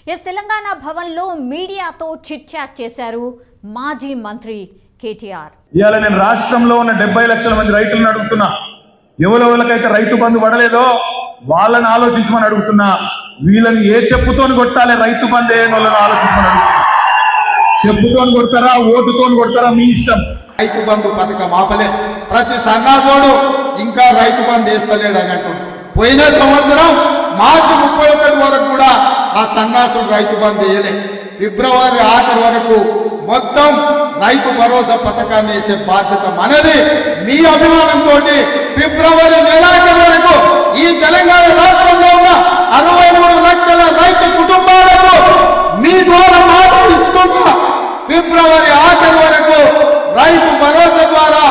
తెలంగాణ భవన్లో మీడియాతో chit chat చేశారు మాజీ మంత్రి కేటీఆర్. ఇవాళ నేను రాష్ట్రంలో ఉన్న 70 లక్షల మంది రైతులను అడుగుతున్నా, ఎవరెవరికైతే రైతు బంధు పడలేదో వాళ్ళని ఆలోచించమని అడుగుతున్నా. వీళ్ళని ఏ చెప్పుతోని కొట్టాలి, రైతు బంధు ఏ వాళ్ళని ఆలోచించమని అడుగుతున్నా. చెప్పుతోని కొడతారా, ఓటుతోని కొడతారా, మీ ఇష్టం. రైతు బంధు పథకం ఆపలే, ప్రతి సన్నాసోడు ఇంకా రైతు బంధు వేస్తలేడు అన్నట్టు. పోయిన సంవత్సరం మార్చి 31 వరకు కూడా ఆ సన్నాసుడు రైతు బంధు వేయలే. ఫిబ్రవరి ఆఖరి వరకు మొత్తం రైతు భరోసా పథకాన్ని వేసే బాధ్యత మనది. మీ అభిమానంతో ఫిబ్రవరి నెలాఖరు వరకు ఈ తెలంగాణ రాష్ట్రంలో ఉన్న 63 లక్షల రైతు కుటుంబాలకు మీ ద్వారా మాట ఇస్తున్నా. ఫిబ్రవరి ఆఖరి వరకు రైతు భరోసా ద్వారా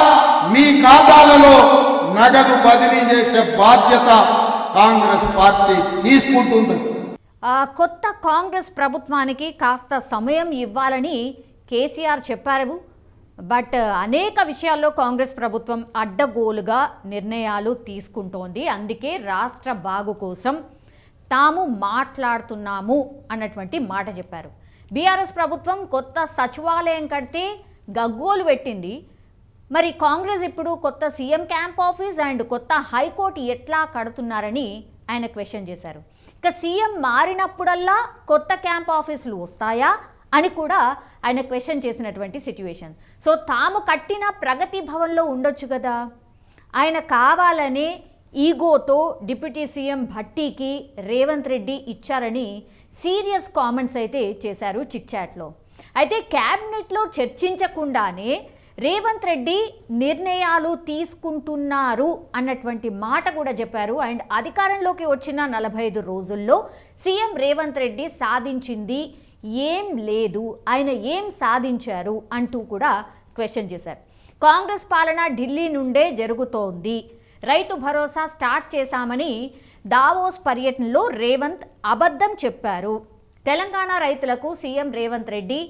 మీ ఖాతాలలో నగదు బదిలీ చేసే బాధ్యత కాంగ్రెస్ పార్టీ తీసుకుంటుంది. కొత్త కాంగ్రెస్ ప్రభుత్వానికి కాస్త సమయం ఇవ్వాలని కేసీఆర్ చెప్పారు. బట్ అనేక విషయాల్లో కాంగ్రెస్ ప్రభుత్వం అడ్డగోలుగా నిర్ణయాలు తీసుకుంటోంది. అందుకే రాష్ట్ర బాగు కోసం తాము మాట్లాడుతున్నాము అన్నటువంటి మాట చెప్పారు. బీఆర్ఎస్ ప్రభుత్వం కొత్త సచివాలయం కడితే గగ్గోలు పెట్టింది. మరి కాంగ్రెస్ ఇప్పుడు కొత్త సీఎం క్యాంప్ ఆఫీస్ అండ్ కొత్త హైకోర్టు ఎట్లా కడుతున్నారని ఆయన క్వశ్చన్ చేశారు. ఇక సీఎం మారినప్పుడల్లా కొత్త క్యాంప్ ఆఫీసులు వస్తాయా అని కూడా ఆయన క్వశ్చన్ చేసినటువంటి సిట్యుయేషన్. సో తాము కట్టిన ప్రగతి భవన్లో ఉండొచ్చు కదా, ఆయన కావాలనే ఈగోతో డిప్యూటీ సీఎం భట్టీకి రేవంత్ రెడ్డి ఇచ్చారని సీరియస్ కామెంట్స్ అయితే చేశారు చిట్ చాట్లో. అయితే క్యాబినెట్లో చర్చించకుండానే రేవంత్ రెడ్డి నిర్ణయాలు తీసుకుంటున్నారు అన్నటువంటి మాట కూడా చెప్పారు. అండ్ అధికారంలోకి వచ్చిన 45 రోజుల్లో సీఎం రేవంత్ రెడ్డి సాధించింది ఏం లేదు, ఆయన ఏం సాధించారు అంటూ కూడా క్వశ్చన్ చేశారు. కాంగ్రెస్ పాలన ఢిల్లీ నుండే జరుగుతోంది, రైతు భరోసా స్టార్ట్ చేశామని దావోస్ పర్యటనలో రేవంత్ అబద్ధం చెప్పారు. తెలంగాణ రైతులకు సీఎం రేవంత్ రెడ్డి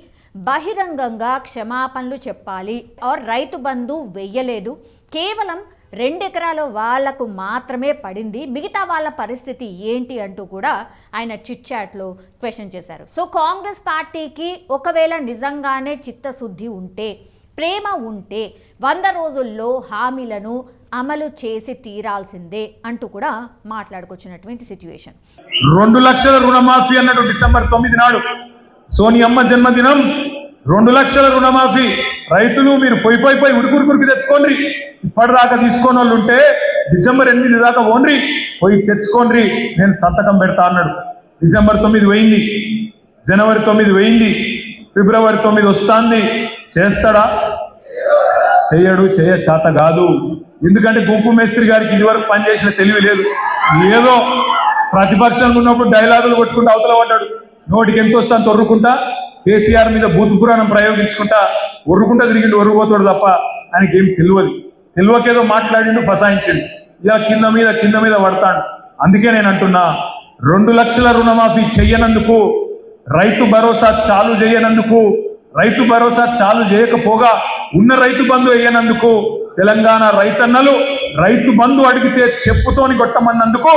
బహిరంగంగా క్షమాపణలు చెప్పాలి. రైతు బంధు వెయ్యలేదు, కేవలం 2 ఎకరాల వాళ్లకు మాత్రమే పడింది, మిగతా వాళ్ళ పరిస్థితి ఏంటి అంటూ కూడా ఆయన చిట్ చాట్లో క్వశ్చన్ చేశారు. సో కాంగ్రెస్ పార్టీకి ఒకవేళ నిజంగానే చిత్తశుద్ధి ఉంటే, ప్రేమ ఉంటే 100 రోజుల్లో హామీలను అమలు చేసి తీరాల్సిందే అంటూ కూడా మాట్లాడుకొచ్చినటువంటి సిచ్యువేషన్. 2 లక్షల రుణమాఫీ అన్నట్టు డిసెంబర్ 9 నాడు సోనియమ్మ జన్మదినం 2 లక్షల రుణమాఫీ. రైతులు మీరు పోయి ఉరుకురికి తెచ్చుకోండి, ఇప్పటిదాకా తీసుకోని వాళ్ళు ఉంటే డిసెంబర్ 8 దాకా ఓన్రి పోయి తెచ్చుకోండి, నేను సంతకం పెడతా అన్నాడు. డిసెంబర్ 9 పోయింది, జనవరి 9 పోయింది, ఫిబ్రవరి 9 వస్తుంది. చేస్తాడా? చేయడు, చేత కాదు. ఎందుకంటే గుంపు మేస్త్రి గారికి ఇదివరకు పనిచేసిన తెలివి లేదు. ఏదో ప్రతిపక్షంగా ఉన్నప్పుడు డైలాగులు కొట్టుకుంటూ అవతల పడ్డాడు. నోటికి ఎంత వస్తాను తొర్రుకుంటా, కేసీఆర్ మీద భూత పురాణం ప్రయోగించుకుంటా ఒర్రుకుంటా తిరిగిండు, ఒర్రుపోతాడు తప్ప ఆయనకి ఏం తెలియకేదో మాట్లాడిండు, ఫసాయించిండు. ఇలా కింద మీద పడతాడు. అందుకే నేను అంటున్నా, 2 లక్షల రుణమాఫీ చెయ్యనందుకు, రైతు భరోసా చాలు చేయనందుకు, రైతు భరోసా చాలు చేయకపోగా ఉన్న రైతు బంధు వేయనందుకు, తెలంగాణ రైతన్నలు రైతు బంధు అడిగితే చెప్పుతోని కొట్టమన్నందుకు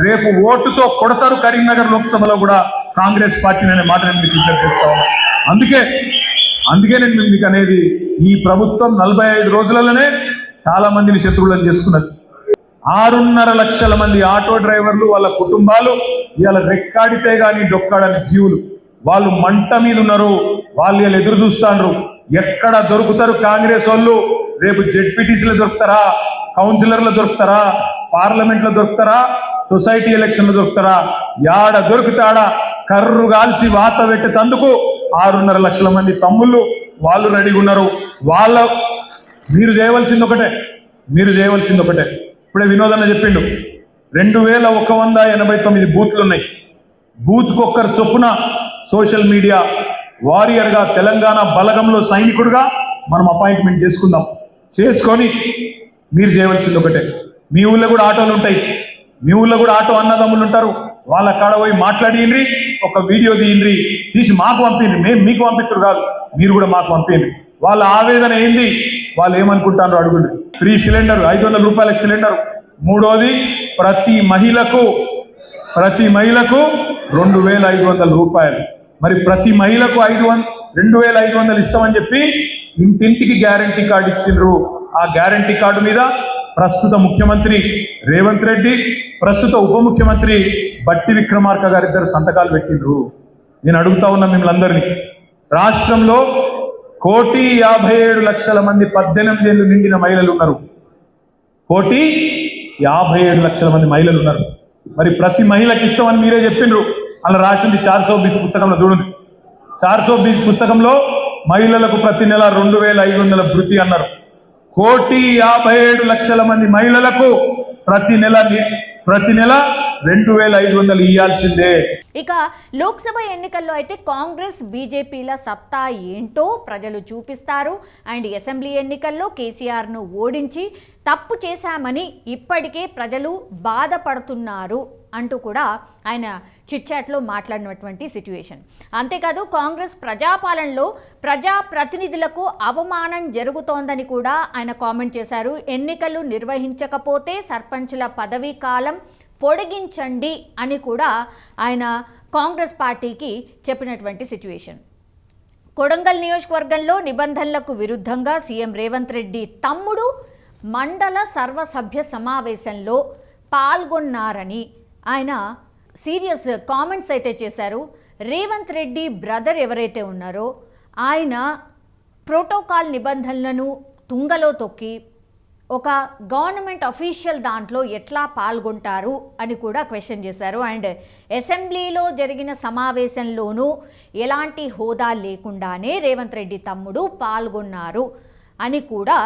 రేపు ఓటుతో కొడతారు కరీంనగర్ లోక్సభలో కూడా కాంగ్రెస్ పార్టీ అనే మాట నేను మీకు చేస్తాను. అందుకే నేను మీకు అనేది, ఈ ప్రభుత్వం 45 రోజులలోనే చాలా మందిని శత్రువులను చేసుకున్నది. 6.5 లక్షల మంది ఆటో డ్రైవర్లు, వాళ్ళ కుటుంబాలు ఇవాళ రెక్కాడితే గాని డొక్కాడని జీవులు, వాళ్ళు మంట మీద ఉన్నారు. వాళ్ళు ఇలా ఎదురు చూస్తాండ్రు, ఎక్కడ దొరుకుతారు కాంగ్రెస్ వాళ్ళు. రేపు జెడ్పీటీసీలో దొరుకుతారా, కౌన్సిలర్లు దొరుకుతారా, పార్లమెంట్లో దొరుకుతారా, సొసైటీ ఎలక్షన్లు దొరుకుతారా? యాడ దొరుకుతాడా కర్రు కాల్చి వాత పెట్టేందుకు 6.5 లక్షల మంది తమ్ముళ్ళు వాళ్ళు రెడీగా ఉన్నారు. మీరు చేయవలసింది ఒకటే. ఇప్పుడే వినోదన్న చెప్పిండు, 2189 బూత్లు ఉన్నాయి. బూత్కు ఒక్కరు చొప్పున సోషల్ మీడియా వారియర్గా, తెలంగాణ బలగంలో సైనికుడుగా మనం అపాయింట్మెంట్ చేసుకొని మీరు చేయవలసింది ఒకటే. మీ ఊళ్ళో కూడా ఆటోలు ఉంటాయి, మీ ఊళ్ళో కూడా ఆటో అన్నదమ్ములు ఉంటారు. వాళ్ళ కాడ పోయి మాట్లాడియండి, ఒక వీడియో తీసి మాకు పంపిండి. మేము మీకు పంపించరు కాదు, మీరు కూడా మాకు పంపిండి. వాళ్ళ ఆవేదన ఏంది, వాళ్ళు ఏమనుకుంటారో అడుగుండి. ఫ్రీ సిలిండర్, 500 రూపాయల సిలిండర్. 3వది, ప్రతి మహిళకు 2,500 రూపాయలు. మరి ప్రతి మహిళకు 2,500 ఇస్తామని చెప్పి ఇంటింటికి గ్యారంటీ కార్డు ఇచ్చిండ్రు. ఆ గ్యారంటీ కార్డు మీద ప్రస్తుత ముఖ్యమంత్రి రేవంత్ రెడ్డి, ప్రస్తుత ఉప ముఖ్యమంత్రి బట్టి విక్రమార్క గారిద్దరు సంతకాలు పెట్టిండ్రు. నేను అడుగుతా ఉన్నా మిమ్మల్ని అందరినీ, రాష్ట్రంలో 1,57,00,000 మంది 18 ఏళ్ళు నిండిన మహిళలు ఉన్నారు. 1,57,00,000 మంది మహిళలు ఉన్నారు. మరి ప్రతి మహిళకి ఇస్తామని మీరే చెప్పిండ్రు. అలా రాసింది 420 పుస్తకంలో చూడండి. 420 పుస్తకంలో మహిళలకు ప్రతి నెల 2,500 భృతి అన్నారు. 1,57,00,000 మంది మహిళలకు ప్రతి నెల 2,500 ఇయ్యాల్సిందే. ఇక లోక్సభ ఎన్నికల్లో అయితే కాంగ్రెస్ బీజేపీల సత్తా ఏంటో ప్రజలు చూపిస్తారు. అండ్ అసెంబ్లీ ఎన్నికల్లో కేసీఆర్ను ఓడించి తప్పు చేశామని ఇప్పటికే ప్రజలు బాధపడుతున్నారు అంటూ కూడా ఆయన చిట్చాట్లో మాట్లాడినటువంటి సిచ్యువేషన్. అంతేకాదు కాంగ్రెస్ ప్రజాపాలనలో ప్రజాప్రతినిధులకు అవమానం జరుగుతోందని కూడా ఆయన కామెంట్ చేశారు. ఎన్నికలు నిర్వహించకపోతే సర్పంచుల పదవీ కాలం పొడిగించండి అని కూడా ఆయన కాంగ్రెస్ పార్టీకి చెప్పినటువంటి సిచ్యువేషన్. కొడంగల్ నియోజకవర్గంలో నిబంధనలకు విరుద్ధంగా సీఎం రేవంత్ రెడ్డి తమ్ముడు మండల సర్వసభ్య సమావేశంలో పాల్గొన్నారని ఆయన సీరియస్ కామెంట్స్ అయితే చేశారు. రేవంత్ రెడ్డి బ్రదర్ ఎవరైతే ఉన్నారో ఆయన ప్రోటోకాల్ నిబంధనలను తుంగలో తొక్కి ఒక గవర్నమెంట్ అఫీషియల్ దాంట్లో ఎట్లా పాల్గొంటారు అని కూడా క్వశ్చన్ చేశారు. అండ్ అసెంబ్లీలో జరిగిన సమావేశంలోనూ ఎలాంటి హోదా లేకుండానే రేవంత్ రెడ్డి తమ్ముడు పాల్గొన్నారు అని కూడా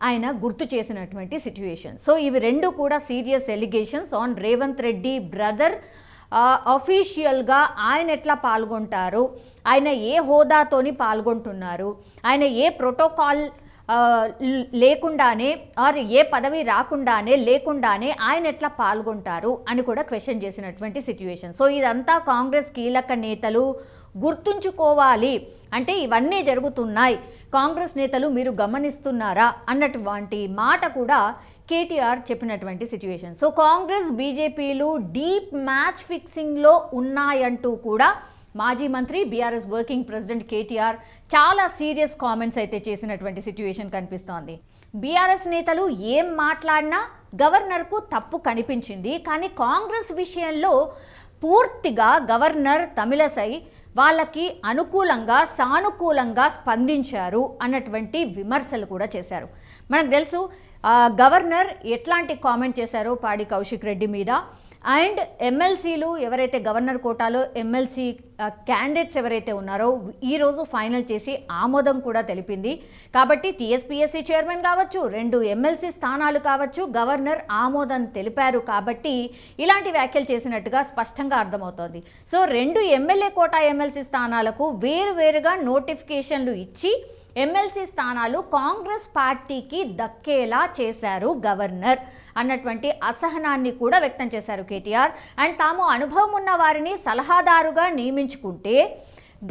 ఆయన గుర్తు చేసినటువంటి సిచ్యువేషన్. సో ఇవి రెండు కూడా serious allegations on Revanth Reddy brother. అఫీషియల్గా ఆయన ఎట్లా పాల్గొంటారు, ఆయన ఏ హోదాతోని పాల్గొంటున్నారు, ఆయన ఏ ప్రోటోకాల్ లేకుండానే ఆర్ ఏ పదవి లేకుండానే ఆయన ఎట్లా పాల్గొంటారు అని కూడా క్వశ్చన్ చేసినటువంటి సిచ్యువేషన్. సో ఇదంతా కాంగ్రెస్ కీలక నేతలు గుర్తుంచుకోవాలి. అంటే ఇవన్నీ జరుగుతున్నాయి, కాంగ్రెస్ నేతలు మీరు గమనిస్తున్నారా అన్నటువంటి మాట కూడా కేటీఆర్ చెప్పినటువంటి సిచ్యువేషన్. సో కాంగ్రెస్ బీజేపీలు డీప్ మ్యాచ్ ఫిక్సింగ్లో ఉన్నాయంటూ కూడా మాజీ మంత్రి బీఆర్ఎస్ వర్కింగ్ ప్రెసిడెంట్ కేటీఆర్ చాలా సీరియస్ కామెంట్స్ అయితే చేసినటువంటి సిచ్యువేషన్ కనిపిస్తోంది. బీఆర్ఎస్ నేతలు ఏం మాట్లాడినా గవర్నర్కు తప్పు కనిపించింది, కానీ కాంగ్రెస్ విషయంలో పూర్తిగా గవర్నర్ తమిళసై వాళ్ళకి అనుకూలంగా సానుకూలంగా స్పందించారు అన్నటువంటి విమర్శలు కూడా చేశారు. మనకు తెలుసు గవర్నర్ ఎట్లాంటి కామెంట్ చేశారో పాడి కౌశిక్ రెడ్డి మీద. అండ్ ఎమ్మెల్సీలు ఎవరైతే గవర్నర్ కోటాలో ఎమ్మెల్సీ క్యాండిడేట్స్ ఎవరైతే ఉన్నారో ఈరోజు ఫైనల్ చేసి ఆమోదం కూడా తెలిపింది. కాబట్టి టీఎస్పీఎస్సీ చైర్మన్ కావచ్చు, 2 ఎమ్మెల్సీ స్థానాలు కావచ్చు, గవర్నర్ ఆమోదం తెలిపారు. కాబట్టి ఇలాంటి వ్యాఖ్యలు చేసినట్టుగా స్పష్టంగా అర్థమవుతోంది. సో 2 ఎమ్మెల్యే కోటా ఎమ్మెల్సీ స్థానాలకు వేరువేరుగా నోటిఫికేషన్లు ఇచ్చి ఎమ్మెల్సీ స్థానాలు కాంగ్రెస్ పార్టీకి దక్కేలా చేశారు గవర్నర్ అన్నటువంటి అసహనాన్ని కూడా వ్యక్తం చేశారు కేటీఆర్. అండ్ తాము అనుభవం ఉన్న వారిని సలహాదారుగా నియమించుకుంటే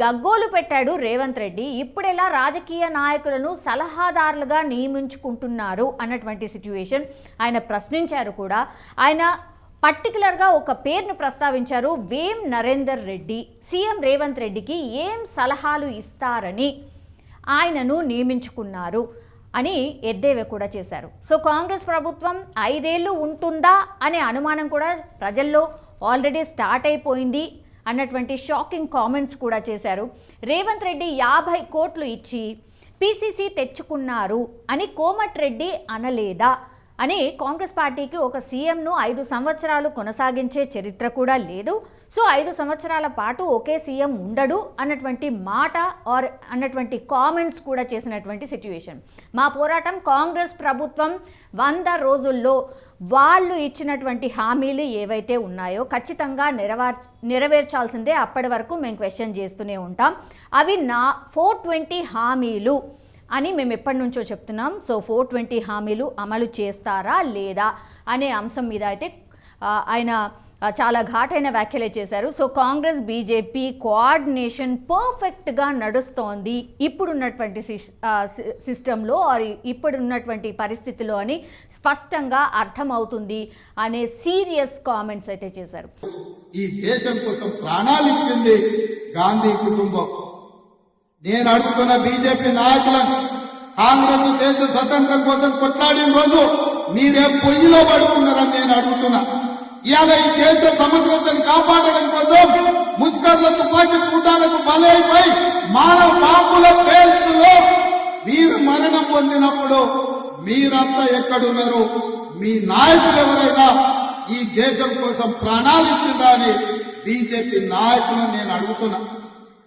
గగ్గోలు పెట్టాడు రేవంత్ రెడ్డి. ఇప్పుడెలా రాజకీయ నాయకులను సలహాదారులుగా నియమించుకుంటున్నారు అన్నటువంటి సిచ్యువేషన్ ఆయన ప్రశ్నించారు కూడా. ఆయన పర్టికులర్గా ఒక పేరును ప్రస్తావించారు, వేం నరేందర్ రెడ్డి. సీఎం రేవంత్ రెడ్డికి ఏం సలహాలు ఇస్తారని ఆయనను నియమించుకున్నారు అని ఎద్దేవా కూడా చేశారు. సో కాంగ్రెస్ ప్రభుత్వం 5 ఏళ్ళు ఉంటుందా అనే అనుమానం కూడా ప్రజల్లో ఆల్రెడీ స్టార్ట్ అయిపోయింది అన్నటువంటి షాకింగ్ కామెంట్స్ కూడా చేశారు. రేవంత్ రెడ్డి 50 కోట్లు ఇచ్చి పీసీసీ తెచ్చుకున్నారు అని కోమటిరెడ్డి అనలేదా అని కాంగ్రెస్ పార్టీకి ఒక సీఎంను 5 సంవత్సరాలు కొనసాగించే చరిత్ర కూడా లేదు. సో 5 సంవత్సరాల పాటు ఒకే సీఎం ఉండడు అన్నటువంటి మాట ఆర్ అన్నటువంటి కామెంట్స్ కూడా చేసినటువంటి సిచ్యువేషన్. మా పోరాటం కాంగ్రెస్ ప్రభుత్వం 100 రోజుల్లో వాళ్ళు ఇచ్చినటువంటి హామీలు ఏవైతే ఉన్నాయో ఖచ్చితంగా నెరవేర్చాల్సిందే. అప్పటి వరకు మేము క్వశ్చన్ చేస్తూనే ఉంటాం. అవి 420 హామీలు అని మేము ఎప్పటి నుంచో చెప్తున్నాం. సో 420 హామీలు అమలు చేస్తారా లేదా అనే అంశం మీద అయితే ఆయన చాలా ఘాటైన వ్యాఖ్యలే చేశారు. సో కాంగ్రెస్ బీజేపీ కోఆర్డినేషన్ పర్ఫెక్ట్గా నడుస్తోంది ఇప్పుడున్నటువంటి సిస్టంలో ఇప్పుడున్నటువంటి పరిస్థితిలో అని స్పష్టంగా అర్థమవుతుంది అనే సీరియస్ కామెంట్స్ అయితే చేశారు. ఈ దేశం కోసం ప్రాణాలు ఇచ్చింది గాంధీ కుటుంబం. నేను అడుగుతున్న బీజేపీ నాయకులను, కాంగ్రెస్ దేశ స్వతంత్రం కోసం కొట్లాడిన రోజు మీరే పొయ్యిలో పడుతున్నారని నేను అడుగుతున్నా. ఇవాళ ఈ దేశ సమగ్రతను కాపాడడం కోసం ముస్కర్ల తుపాకీ తూటాలకు బలైపోయి మానవ బాంబుల పేల్చులో వీరు మరణం పొందినప్పుడు మీరంతా ఎక్కడున్నారు? మీ నాయకులు ఎవరైనా ఈ దేశం కోసం ప్రాణాలు ఇచ్చిందా అని బీజేపీ నాయకులను నేను అడుగుతున్నా.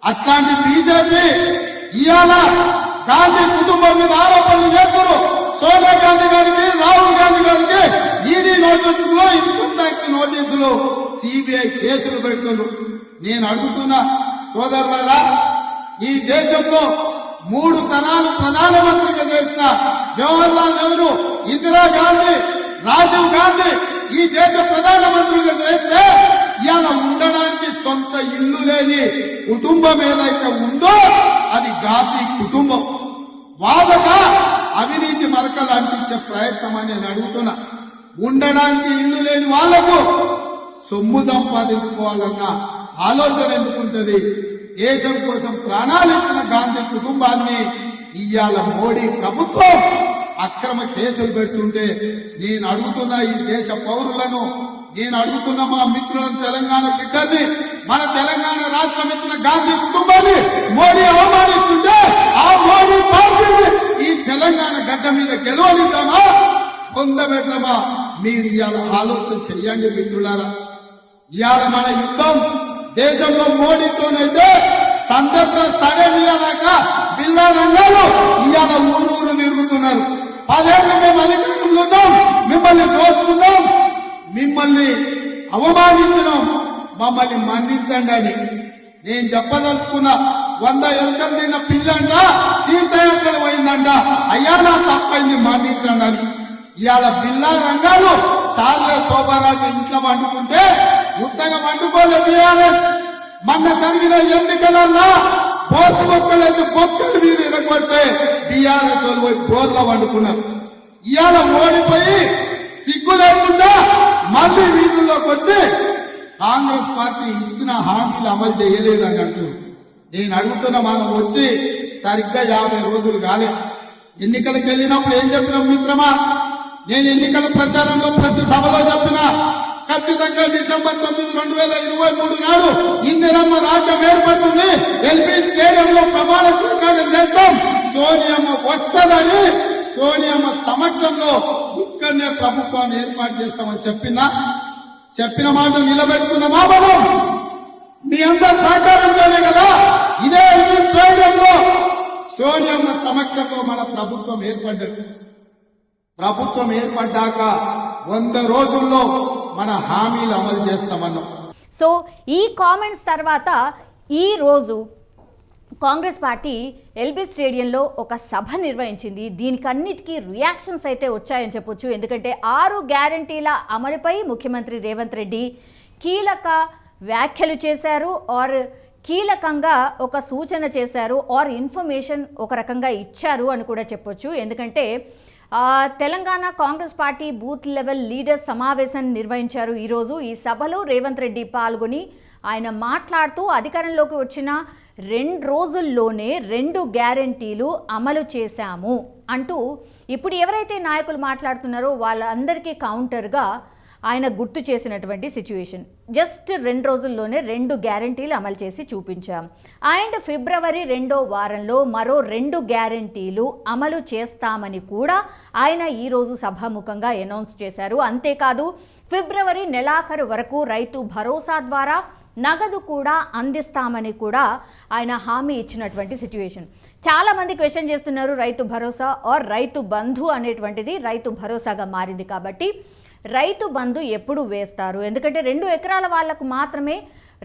అట్లాంటి బీజేపీ ఇవాళ గాంధీ కుటుంబం మీద ఆరోపణలు చేస్తారు. సోనియా గాంధీ గారికి, రాహుల్ గాంధీ గారికి ఈడీ నోటీసులు, ఇన్కమ్ ట్యాక్స్ నోటీసులు, సిబిఐ కేసులు పెడుతున్నారు. నేను అడుగుతున్నా సోదరులారా, ఈ దేశంలో 3 తరాలు ప్రధానమంత్రిగా చేసిన జవహర్లాల్ నెహ్రూ, ఇందిరాగాంధీ, రాజీవ్ గాంధీ ఈ దేశ ప్రధానమంత్రిగా చేస్తే ఇవాళ ఉండడానికి సొంత ఇల్లు లేని కుటుంబం ఏదైతే ఉందో అది గాంధీ కుటుంబం. వాళ్ళగా అవినీతి మరకలు అంటించే ప్రయత్నం అని నేను అడుగుతున్నా. ఉండడానికి ఇల్లు లేని వాళ్లకు సొమ్ము సంపాదించుకోవాలన్న ఆలోచన ఎందుకుంటది? దేశం కోసం ప్రాణాలు ఇచ్చిన గాంధీ కుటుంబాన్ని ఇవాళ మోడీ ప్రభుత్వం అక్రమ కేసులు పెడుతుంటే నేను అడుగుతున్న ఈ దేశ పౌరులను, నేను అడుగుతున్న మా మిత్రులను, తెలంగాణ బిడ్డల్ని, మన తెలంగాణ రాష్ట్రం ఇచ్చిన గాంధీ కుటుంబాన్ని మోడీ అవమానిస్తుంటే ఆ మోడీ పార్టీని ఈ తెలంగాణ గడ్డ మీద గెలవనిద్దామా, పొందబెట్టమా? మీరు ఇవాళ ఆలోచన చెయ్యండి మిత్రులారా. ఇవాళ మన యుద్ధం దేశంలో మోడీతోనైతే సందర్భ సడమియాక బిల్లా రంగాలు ఇవాళ ఊరూరు తిరుగుతున్నారు. 10 ఏళ్ళు మేము అధికారంలో ఉన్నాం, మిమ్మల్ని దోచుకున్నాం, మిమ్మల్ని అవమానించినాం, మమ్మల్ని మన్నించండి అని నేను చెప్పదలుచుకున్నా. 100 ఎలుకలు తిన్న పిల్లంట తీర్థయాత్రలు పోయిందంట, అయ్యా నా తప్పైంది మన్నించండి అని. ఇవాళ బిల్లా రంగాలు చాలే శోభారాజు ఇంట్లో వండుకుంటే ఉత్తగా వండుకోలే టీఆర్ఎస్. మొన్న జరిగిన ఎన్నికలన్నా బోర్లు మొక్కలేసి బొక్కలు వీరు ఎరగొట్టే టీఆర్ఎస్ వాళ్ళు పోయి బోర్లో వండుకున్నారు. ఇవాళ ఓడిపోయి సిగ్గు లేకుండా మళ్లీ వీధుల్లోకి వచ్చి కాంగ్రెస్ పార్టీ ఇచ్చిన హామీలు అమలు చేయలేదని అంటారు. నేను అడుగుతున్నా, మనం వచ్చి సరిగ్గా 50 రోజులు కాలే. ఎన్నికలకు వెళ్ళినప్పుడు ఏం చెప్పినాం మిత్రమా? నేను ఎన్నికల ప్రచారంలో ప్రతి సభలో చెప్పినా ఖచ్చితంగా డిసెంబర్ 9, 2023 నాడు ఇందిరమ్మ రాజ్యం ఏర్పడుతుంది, ఎల్బీ స్టేడియంలో ప్రమాణ స్వీకారం చేస్తాం, సోనియమ్మ వస్తుందని, సోనియమ్మ సమక్షంలో ఇక్కడనే ప్రభుత్వాన్ని ఏర్పాటు చేస్తామని చెప్పిన మాట నిలబెట్టుకున్నామా మనం? మీ అందరి సహకారంతోనే కదా ఇదే ఎల్బీ స్టేడియంలో సోనియమ్మ సమక్షంలో మన ప్రభుత్వం ఏర్పడ్డది. ప్రభుత్వం ఏర్పడ్డాక 100 రోజుల్లో మన హామీలు అమలు చేస్తామన్నాం. సో ఈ కామెంట్స్ తర్వాత ఈ రోజు కాంగ్రెస్ పార్టీ ఎల్బీ స్టేడియంలో ఒక సభ నిర్వహించింది. దీనికన్నిటికీ రియాక్షన్స్ అయితే వచ్చాయని చెప్పొచ్చు. ఎందుకంటే 6 గ్యారంటీల అమలుపై ముఖ్యమంత్రి రేవంత్ రెడ్డి కీలక వ్యాఖ్యలు చేశారు, ఆర్ కీలకంగా ఒక సూచన చేశారు, ఆర్ ఇన్ఫర్మేషన్ ఒక రకంగా ఇచ్చారు అని కూడా చెప్పొచ్చు. ఎందుకంటే Telangana Congress party booth level leaders సమావేశం నిర్వహించారు ఈరోజు. ఈ సభలో రేవంత్ రెడ్డి పాల్గొని ఆయన మాట్లాడుతూ అధికారంలోకి వచ్చిన 2 రోజుల్లోనే 2 గ్యారంటీలు అమలు చేశాము అంటూ ఇప్పుడు ఎవరైతే నాయకులు మాట్లాడుతున్నారో వాళ్ళందరికీ కౌంటర్గా ఆయన గుర్తు చేసినటువంటి సిచ్యువేషన్. జస్ట్ 2 రోజుల్లోనే 2 గ్యారంటీలు అమలు చేసి చూపించాం. అండ్ ఫిబ్రవరి 2వ వారంలో మరో 2 గ్యారంటీలు అమలు చేస్తామని కూడా ఆయన ఈరోజు సభాముఖంగా అనౌన్స్ చేశారు. అంతేకాదు ఫిబ్రవరి నెలాఖరు వరకు రైతు భరోసా ద్వారా నగదు కూడా అందిస్తామని కూడా ఆయన హామీ ఇచ్చినటువంటి సిచ్యువేషన్. చాలా మంది క్వశ్చన్ చేస్తున్నారు, రైతు భరోసా ఆర్ రైతు బంధు అనేటువంటిది రైతు భరోసాగా మారింది కాబట్టి రైతు బంధు ఎప్పుడు వేస్తారు? ఎందుకంటే 2 ఎకరాల వాళ్లకు మాత్రమే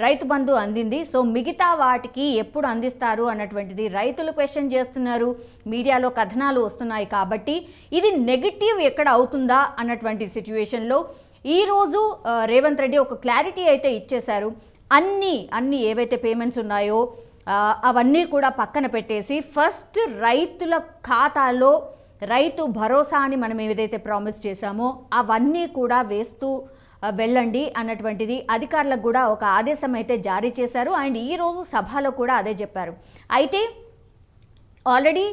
రైతు బంధు అందింది. సో మిగతా వాటికి ఎప్పుడు అందిస్తారు అన్నటువంటిది రైతులు క్వశ్చన్ చేస్తున్నారు. మీడియాలో కథనాలు వస్తున్నాయి కాబట్టి ఇది నెగిటివ్ ఎక్కడ అవుతుందా అన్నటువంటి సిచ్యువేషన్లో ఈరోజు రేవంత్ రెడ్డి ఒక క్లారిటీ అయితే ఇచ్చేశారు. అన్ని ఏవైతే పేమెంట్స్ ఉన్నాయో అవన్నీ కూడా పక్కన పెట్టేసి ఫస్ట్ రైతుల ఖాతాలో రైతు భరోసా అని మనం ఏదైతే ప్రామిస్ చేశామో అవన్నీ కూడా వేస్తూ వెళ్ళండి అన్నటువంటిది అధికారులకు కూడా ఒక ఆదేశం అయితే జారీ చేశారు. అండ్ ఈరోజు సభలో కూడా అదే చెప్పారు. అయితే ఆల్రెడీ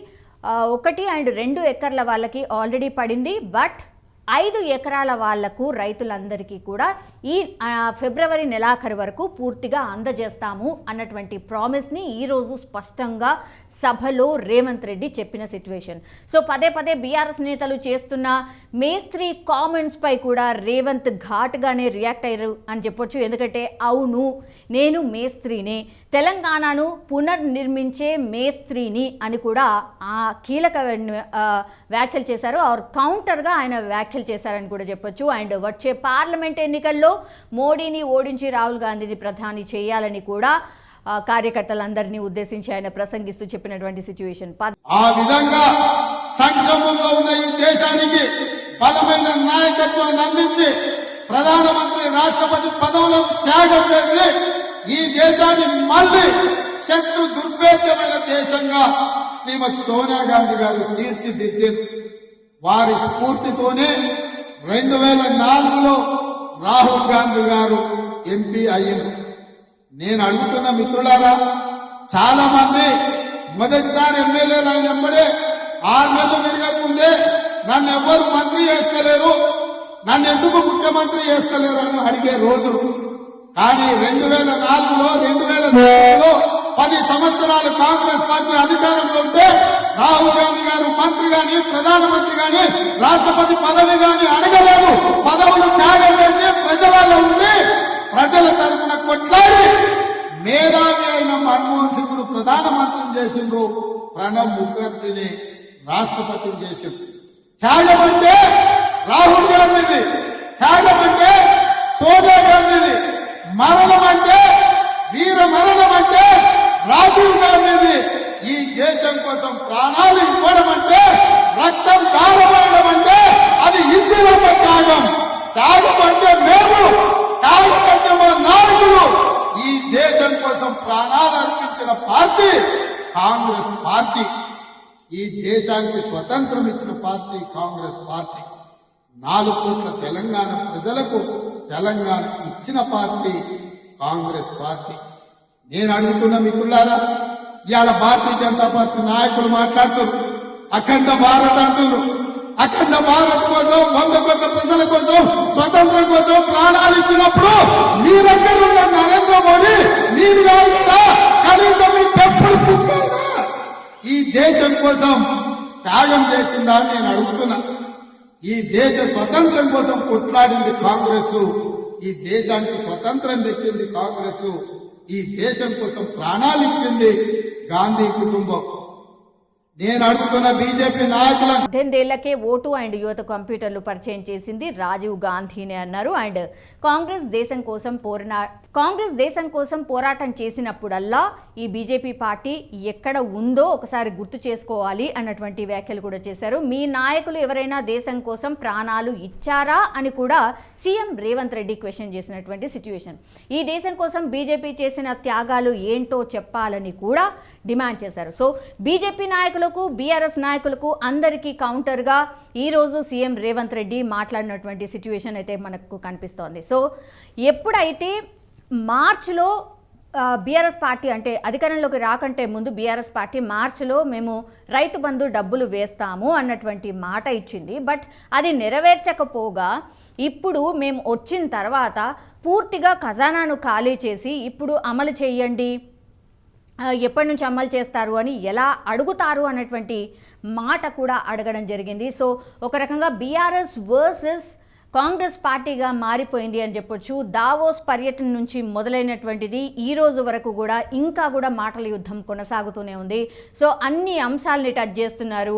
1 and 2 ఎకర్ల వాళ్ళకి ఆల్రెడీ పడింది. బట్ 5 ఎకరాల వాళ్లకు రైతులందరికీ కూడా ఈ ఫిబ్రవరి నెలాఖరు వరకు పూర్తిగా అందజేస్తాము అన్నటువంటి ప్రామిస్ని ఈరోజు స్పష్టంగా సభలో రేవంత్ రెడ్డి చెప్పిన సిచ్యువేషన్. సో పదే బీఆర్ఎస్ నేతలు చేస్తున్న మేస్త్రీ కామెంట్స్పై కూడా రేవంత్ ఘాటుగానే రియాక్ట్ అయ్యారు అని చెప్పొచ్చు. ఎందుకంటే అవును, నేను మేస్త్రీనే, తెలంగాణను పునర్నిర్మించే మేస్త్రీని అని కూడా ఆ కీలక వ్యాఖ్యలు చేశారు. ఆర్ కౌంటర్గా ఆయన వ్యాఖ్యలు చేశారని కూడా చెప్పొచ్చు. అండ్ వచ్చే పార్లమెంట్ ఎన్నికల్లో మోడీని ఓడించి రాహుల్ గాంధీని ప్రధాని చేయాలని కూడా కార్యకర్తలందరినీ ఉద్దేశించి ఆయన ప్రసంగిస్తూ చెప్పినటువంటి సిచ్యువేషన్. ఆ విధంగా సంక్షోభంలో ఉన్న ఈ దేశానికి బలమైన నాయకత్వాన్ని అందించి ప్రధానమంత్రి రాష్ట్రపతి పదవులను త్యాగం చేసి ఈ దేశాన్ని మళ్లీ శత్రు దుర్భేద్యమైన దేశంగా శ్రీమతి సోనియా గాంధీ గారు తీర్చిదిద్దారు. వారి స్ఫూర్తితోనే 2004లో రాహుల్ గాంధీ గారు ఎంపీ అయ్యింది. నేను అడుగుతున్న మిత్రులారా, చాలా మంది మొదటిసారి ఎమ్మెల్యేలు అయినప్పుడే 6 నెలలు తిరగకముందే నన్ను ఎవ్వరు మంత్రి చేస్తలేరు, నన్ను ఎందుకు ముఖ్యమంత్రి చేస్తలేరు అని అడిగే రోజు. కానీ 2004లో 2009లో 10 సంవత్సరాలు కాంగ్రెస్ పార్టీ అధికారంలో ఉంటే రాహుల్ గాంధీ గారు మంత్రి గాని ప్రధానమంత్రి గాని రాష్ట్రపతి పదవి గాని అడగలేదు. పదవులు త్యాగం చేసి ప్రజలలో ఉండి ప్రజల తరఫున కొట్లాడి మేధావి అయిన మన్మోహన్ సింగ్ను ప్రధానమంత్రిని చేసిండ్రు, ప్రణబ్ ముఖర్జీని రాష్ట్రపతిని చేసిండ్రు. త్యాగం అంటే రాహుల్ గాంధీది, త్యాగం అంటే సోనియా గాంధీది, మరణం అంటే వీర మరణం అంటే రాజీవ్ గాంధీది. ఈ దేశం కోసం ప్రాణాలు ఇవ్వడం అంటే, రక్తం దారవేయడం అంటే అది ఇందిరమ్మ త్యాగం. త్యాగం అంటే మేము, త్యాగం అంటే మా నాయకులు. ఈ దేశం కోసం ప్రాణాలు అర్పించిన పార్టీ కాంగ్రెస్ పార్టీ. ఈ దేశానికి స్వతంత్రం ఇచ్చిన పార్టీ కాంగ్రెస్ పార్టీ. 4 కోట్ల తెలంగాణ ప్రజలకు తెలంగాణ ఇచ్చిన పార్టీ కాంగ్రెస్ పార్టీ. నేను అడుగుతున్న మిత్రులారా, ఇవాళ భారతీయ జనతా పార్టీ నాయకులు మాట్లాడుతున్నారు, అఖండ భారత్ అంటున్నారు. అఖండ భారత్ కోసం 100 కోట్ల ప్రజల కోసం స్వతంత్రం కోసం ప్రాణాలు ఇచ్చినప్పుడు మీ దగ్గర ఉన్న నరేంద్ర మోడీ మీరు కాదు కదా, కనీసం మీ పెంపుడు పుట్టారా ఈ దేశం కోసం త్యాగం చేసిందా అని నేను అడుగుతున్నా. ఈ దేశ స్వతంత్రం కోసం కొట్లాడింది కాంగ్రెస్, ఈ దేశానికి స్వతంత్రం తెచ్చింది కాంగ్రెస్, ఈ దేశం కోసం ప్రాణాలు ఇచ్చింది గాంధీ కుటుంబం. నేను అడుగుతున్న బీజేపీ నాయకుల 18 ఏళ్లకే ఓటు అండ్ యువత కంప్యూటర్లు పరిచయం చేసింది రాజీవ్ గాంధీనే అన్నారు. అండ్ కాంగ్రెస్ దేశం కోసం పోరాటం చేసినప్పుడల్లా ఈ బీజేపీ పార్టీ ఎక్కడ ఉందో ఒకసారి గుర్తు చేసుకోవాలి అన్నటువంటి వ్యాఖ్యలు కూడా చేశారు. మీ నాయకులు ఎవరైనా దేశం కోసం ప్రాణాలు ఇచ్చారా అని కూడా సీఎం రేవంత్ రెడ్డి క్వశ్చన్ చేసినటువంటి సిచ్యువేషన్. ఈ దేశం కోసం బీజేపీ చేసిన త్యాగాలు ఏంటో చెప్పాలని కూడా డిమాండ్ చేశారు. సో బీజేపీ నాయకులకు, బీఆర్ఎస్ నాయకులకు అందరికీ కౌంటర్గా ఈరోజు సీఎం రేవంత్ రెడ్డి మాట్లాడినటువంటి సిచ్యువేషన్ అయితే మనకు కనిపిస్తోంది. సో ఎప్పుడైతే మార్చిలో బీఆర్ఎస్ పార్టీ అంటే అధికారంలోకి రాకంటే ముందు బీఆర్ఎస్ పార్టీ మార్చిలో మేము రైతు బంధు డబ్బులు వేస్తాము అన్నటువంటి మాట ఇచ్చింది. బట్ అది నెరవేర్చకపోగా ఇప్పుడు మేము వచ్చిన తర్వాత పూర్తిగా ఖజానాను ఖాళీ చేసి ఇప్పుడు అమలు చేయండి, ఎప్పటి నుంచి అమలు చేస్తారు అని ఎలా అడుగుతారు అన్నటువంటి మాట కూడా అడగడం జరిగింది. సో ఒక రకంగా బీఆర్ఎస్ వర్సెస్ కాంగ్రెస్ పార్టీగా మారిపోయింది అని చెప్పొచ్చు. దావోస్ పర్యటన నుంచి మొదలైనటువంటిది ఈ రోజు వరకు కూడా ఇంకా కూడా మాటల యుద్ధం కొనసాగుతూనే ఉంది. సో అన్ని అంశాలని టచ్ చేస్తున్నారు.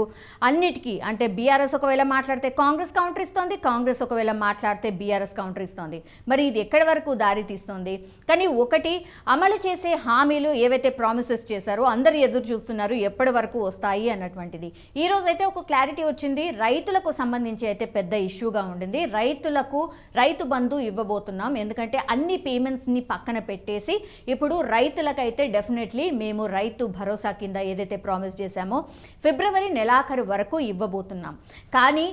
అన్నిటికీ అంటే బీఆర్ఎస్ ఒకవేళ మాట్లాడితే కాంగ్రెస్ కౌంటర్ ఇస్తోంది, కాంగ్రెస్ ఒకవేళ మాట్లాడితే బీఆర్ఎస్ కౌంటర్ ఇస్తోంది. మరి ఇది ఎక్కడి వరకు దారి తీస్తుంది? కానీ ఒకటి, అమలు చేసే హామీలు ఏవైతే ప్రామిసెస్ చేశారో అందరు ఎదురు చూస్తున్నారు ఎప్పటి వరకు వస్తాయి అన్నటువంటిది. ఈ రోజు అయితే ఒక క్లారిటీ వచ్చింది. రైతులకు సంబంధించి అయితే పెద్ద ఇష్యూగా ఉండింది. రైతు బంధు ఇవ్వబోతున్నాం. ఎందుకంటే అన్ని పేమెంట్స్ని పక్కన పెట్టేసి ఇప్పుడు రైతులకైతే డెఫినెట్లీ మేము రైతు భరోసా కింద ఏదైతే ప్రామిస్ చేశామో ఫిబ్రవరి నెలాఖరు వరకు ఇవ్వబోతున్నాం. కానీ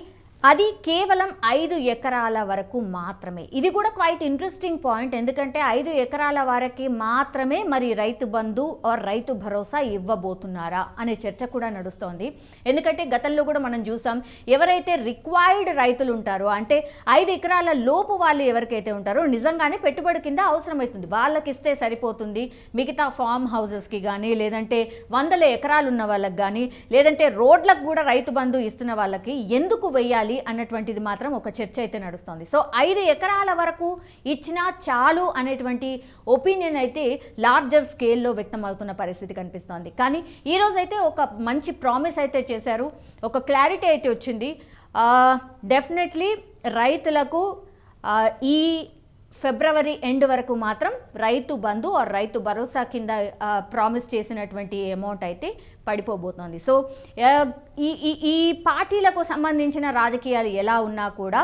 అది కేవలం 5 ఎకరాల వరకు మాత్రమే. ఇది కూడా క్వైట్ ఇంట్రెస్టింగ్ పాయింట్. ఎందుకంటే 5 ఎకరాల వరకు మాత్రమే మరి రైతు బంధు ఆర్ రైతు భరోసా ఇవ్వబోతున్నారా అనే చర్చ కూడా నడుస్తోంది. ఎందుకంటే గతంలో కూడా మనం చూసాం, ఎవరైతే రిక్వైర్డ్ రైతులు ఉంటారో అంటే 5 ఎకరాల లోపు వాళ్ళు ఎవరికైతే ఉంటారో నిజంగానే పెట్టుబడి కింద అవసరమవుతుంది, వాళ్ళకి ఇస్తే సరిపోతుంది. మిగతా ఫామ్ హౌసెస్కి కానీ లేదంటే 100 ఎకరాలు ఉన్న వాళ్ళకి కానీ లేదంటే రోడ్లకు కూడా రైతు బంధు ఇస్తున్న వాళ్ళకి ఎందుకు వెయ్యాలి అన్నటువంటిది మాత్రం ఒక చర్చ అయితే నడుస్తోంది. సో 5 ఎకరాల వరకు ఇచ్చినా చాలు అనేటువంటి ఒపీనియన్ అయితే లార్జర్ స్కేల్లో వ్యక్తం అవుతున్న పరిస్థితి కనిపిస్తోంది. కానీ ఈరోజు అయితే ఒక మంచి ప్రామిస్ అయితే చేశారు, ఒక క్లారిటీ అయితే వచ్చింది. డెఫినెట్లీ రైతులకు ఈ ఫిబ్రవరి ఎండ్ వరకు మాత్రం రైతు బంధు ఆర్ రైతు భరోసా కింద ప్రామిస్ చేసినటువంటి అమౌంట్ అయితే పడిపోబోతోంది. సో ఈ పార్టీలకు సంబంధించిన రాజకీయాలు ఎలా ఉన్నా కూడా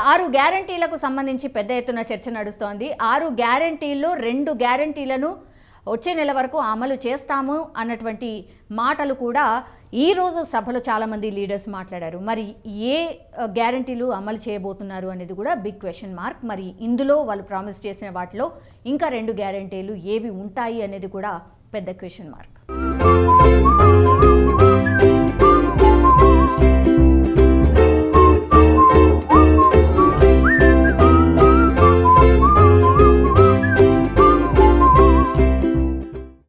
6 గ్యారంటీలకు సంబంధించి పెద్ద ఎత్తున చర్చ నడుస్తోంది. 6 గ్యారంటీల్లో 2 గ్యారంటీలను వచ్చే నెల వరకు అమలు చేస్తాము అన్నటువంటి మాటలు కూడా ఈరోజు సభలో చాలామంది లీడర్స్ మాట్లాడారు. మరి ఏ గ్యారంటీలు అమలు చేయబోతున్నారు అనేది కూడా బిగ్ క్వశ్చన్ మార్క్. మరి ఇందులో వాళ్ళు ప్రామిస్ చేసిన వాటిలో ఇంకా 2 గ్యారంటీలు ఏవి ఉంటాయి అనేది కూడా పెద్ద క్వశ్చన్ మార్క్.